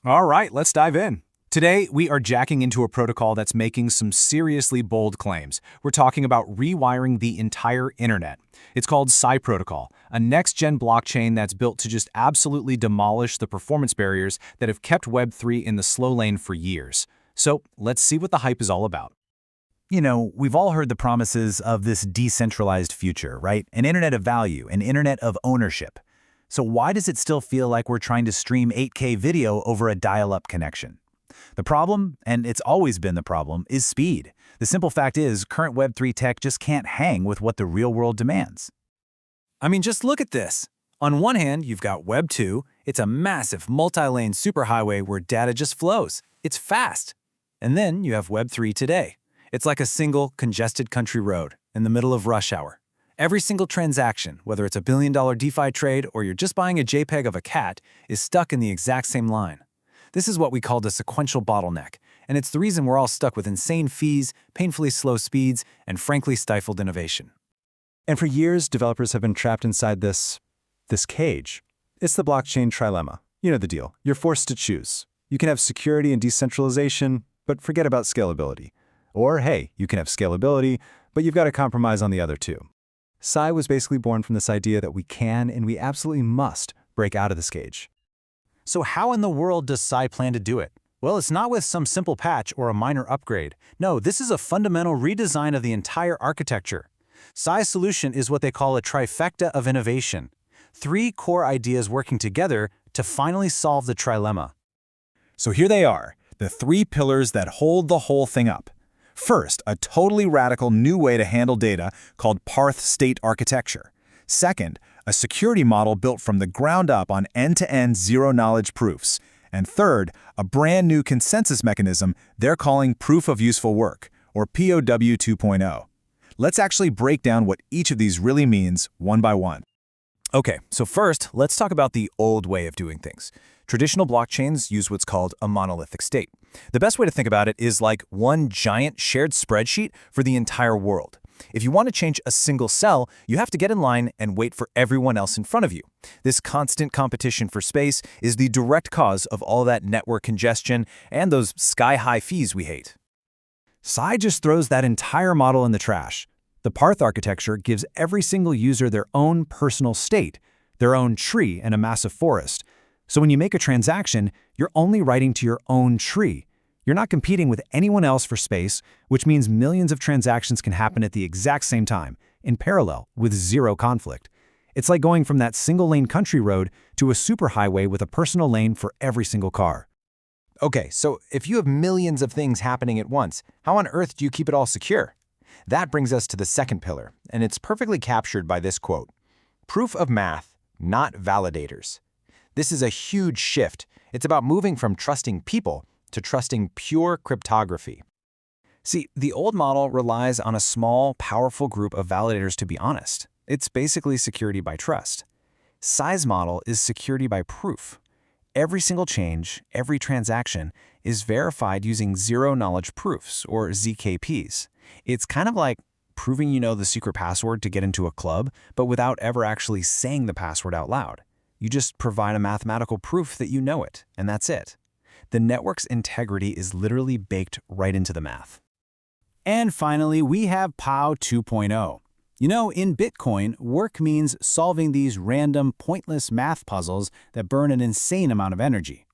All right, let's dive in. Today, we are jacking into a protocol that's making some seriously bold claims. We're talking about rewiring the entire internet. It's called Psy Protocol, a next-gen blockchain that's built to just absolutely demolish the performance barriers that have kept Web3 in the slow lane for years. So let's see what the hype is all about. We've all heard the promises of this decentralized future, right? An internet of value, an internet of ownership. So why does it still feel like we're trying to stream 8K video over a dial-up connection? The problem, and it's always been the problem, is speed. The simple fact is, current Web3 tech just can't hang with what the real world demands. I mean, just look at this. On one hand, you've got Web 2. It's a massive multi-lane superhighway where data just flows. It's fast. And then you have Web 3 today. It's like a single, congested country road in the middle of rush hour. Every single transaction, whether it's a billion-dollar DeFi trade or you're just buying a JPEG of a cat, is stuck in the exact same line. This is what we call the sequential bottleneck, and it's the reason we're all stuck with insane fees, painfully slow speeds, and frankly stifled innovation. And for years, developers have been trapped inside this cage. It's the blockchain trilemma. You know the deal. You're forced to choose. You can have security and decentralization, but forget about scalability. Or, hey, you can have scalability, but you've got to compromise on the other two. Psy was basically born from this idea that we can and we absolutely must break out of this cage. So how in the world does Psy plan to do it? Well, it's not with some simple patch or a minor upgrade. No, this is a fundamental redesign of the entire architecture. Psy's solution is what they call a trifecta of innovation. 3 core ideas working together to finally solve the trilemma. So here they are, the 3 pillars that hold the whole thing up. First, a totally radical new way to handle data called PARTH state architecture. Second, a security model built from the ground up on end-to-end zero-knowledge proofs. And third, a brand new consensus mechanism they're calling Proof of Useful Work, or POW 2.0. Let's actually break down what each of these really means one by one. Okay, so first, let's talk about the old way of doing things. Traditional blockchains use what's called a monolithic state. The best way to think about it is like one giant shared spreadsheet for the entire world. If you want to change a single cell, you have to get in line and wait for everyone else in front of you. This constant competition for space is the direct cause of all that network congestion and those sky-high fees we hate. Psy just throws that entire model in the trash. The PARTH architecture gives every single user their own personal state, their own tree and a massive forest. So when you make a transaction, you're only writing to your own tree. You're not competing with anyone else for space, which means millions of transactions can happen at the exact same time, in parallel, with zero conflict. It's like going from that single-lane country road to a superhighway with a personal lane for every single car. Okay, so if you have millions of things happening at once, how on earth do you keep it all secure? That brings us to the second pillar, and it's perfectly captured by this quote: "Proof of math, not validators." This is a huge shift. It's about moving from trusting people to trusting pure cryptography. See, the old model relies on a small, powerful group of validators to be honest. It's basically security by trust. Psy's model is security by proof. Every single change, every transaction, is verified using zero-knowledge proofs, or ZKPs. It's kind of like proving you know the secret password to get into a club, but without ever actually saying the password out loud. You just provide a mathematical proof that you know it, and that's it. The network's integrity is literally baked right into the math. And finally, we have POW 2.0. In Bitcoin, work means solving these random, pointless math puzzles that burn an insane amount of energy.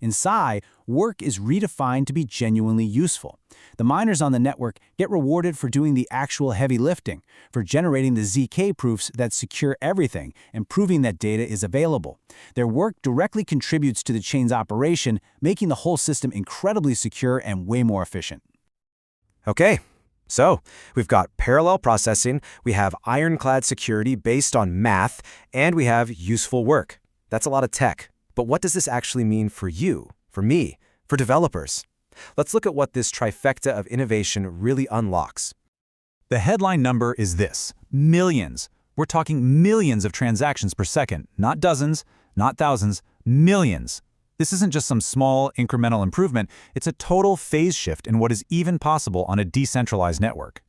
In Psy, work is redefined to be genuinely useful. The miners on the network get rewarded for doing the actual heavy lifting, for generating the ZK proofs that secure everything and proving that data is available. Their work directly contributes to the chain's operation, making the whole system incredibly secure and way more efficient. Okay, so we've got parallel processing, we have ironclad security based on math, and we have useful work. That's a lot of tech. But what does this actually mean for you, for me, for developers? Let's look at what this trifecta of innovation really unlocks. The headline number is this: millions. We're talking millions of transactions per second, not dozens, not thousands, millions. This isn't just some small, incremental improvement, it's a total phase shift in what is even possible on a decentralized network.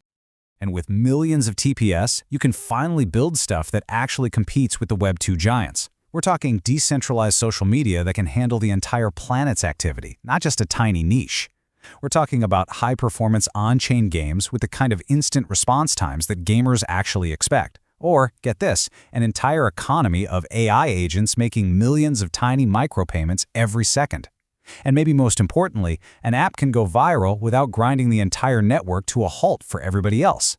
And with millions of TPS, you can finally build stuff that actually competes with the Web 2 giants. We're talking decentralized social media that can handle the entire planet's activity, not just a tiny niche. We're talking about high-performance on-chain games with the kind of instant response times that gamers actually expect. Or, get this, an entire economy of AI agents making millions of tiny micropayments every second. And maybe most importantly, an app can go viral without grinding the entire network to a halt for everybody else.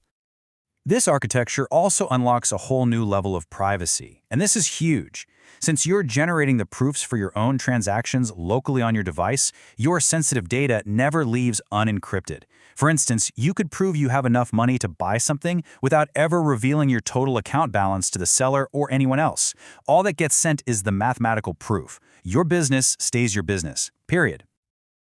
This architecture also unlocks a whole new level of privacy, and this is huge. Since you're generating the proofs for your own transactions locally on your device, your sensitive data never leaves unencrypted. For instance, you could prove you have enough money to buy something without ever revealing your total account balance to the seller or anyone else. All that gets sent is the mathematical proof. Your business stays your business, period.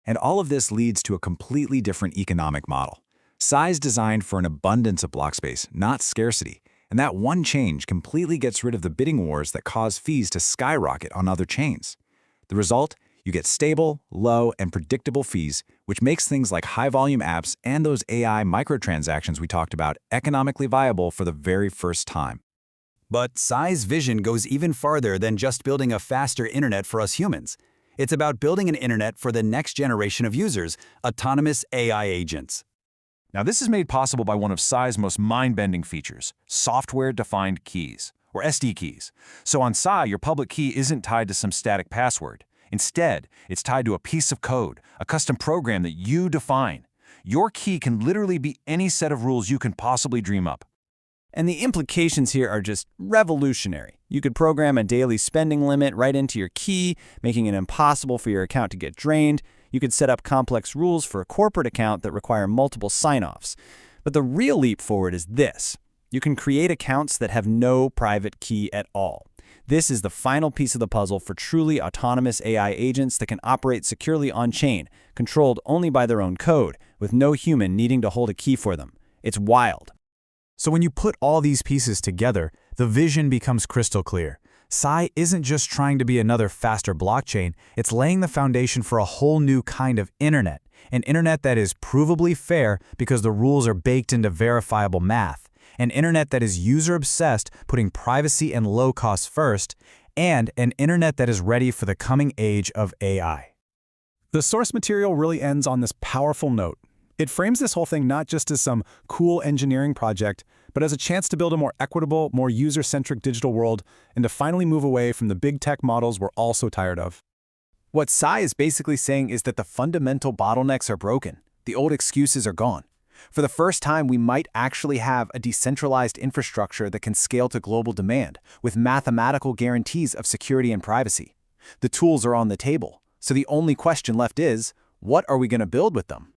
And all of this leads to a completely different economic model. Psy is designed for an abundance of block space, not scarcity. And that one change completely gets rid of the bidding wars that cause fees to skyrocket on other chains. The result? You get stable, low, and predictable fees, which makes things like high-volume apps and those AI microtransactions we talked about economically viable for the very first time. But Psy's vision goes even farther than just building a faster internet for us humans. It's about building an internet for the next generation of users, autonomous AI agents. Now, this is made possible by one of Psy's most mind-bending features, software-defined keys, or SD keys. So on Psy, your public key isn't tied to some static password. Instead, it's tied to a piece of code, a custom program that you define. Your key can literally be any set of rules you can possibly dream up. And the implications here are just revolutionary. You could program a daily spending limit right into your key, making it impossible for your account to get drained. You could set up complex rules for a corporate account that require multiple sign-offs. But the real leap forward is this. You can create accounts that have no private key at all. This is the final piece of the puzzle for truly autonomous AI agents that can operate securely on-chain, controlled only by their own code, with no human needing to hold a key for them. It's wild. So when you put all these pieces together, the vision becomes crystal clear. Psy isn't just trying to be another faster blockchain, it's laying the foundation for a whole new kind of internet. An internet that is provably fair because the rules are baked into verifiable math. An internet that is user-obsessed, putting privacy and low costs first. And an internet that is ready for the coming age of AI. The source material really ends on this powerful note. It frames this whole thing not just as some cool engineering project, but as a chance to build a more equitable, more user-centric digital world and to finally move away from the big tech models we're all so tired of. What Psy is basically saying is that the fundamental bottlenecks are broken. The old excuses are gone. For the first time, we might actually have a decentralized infrastructure that can scale to global demand, with mathematical guarantees of security and privacy. The tools are on the table, so the only question left is, what are we going to build with them?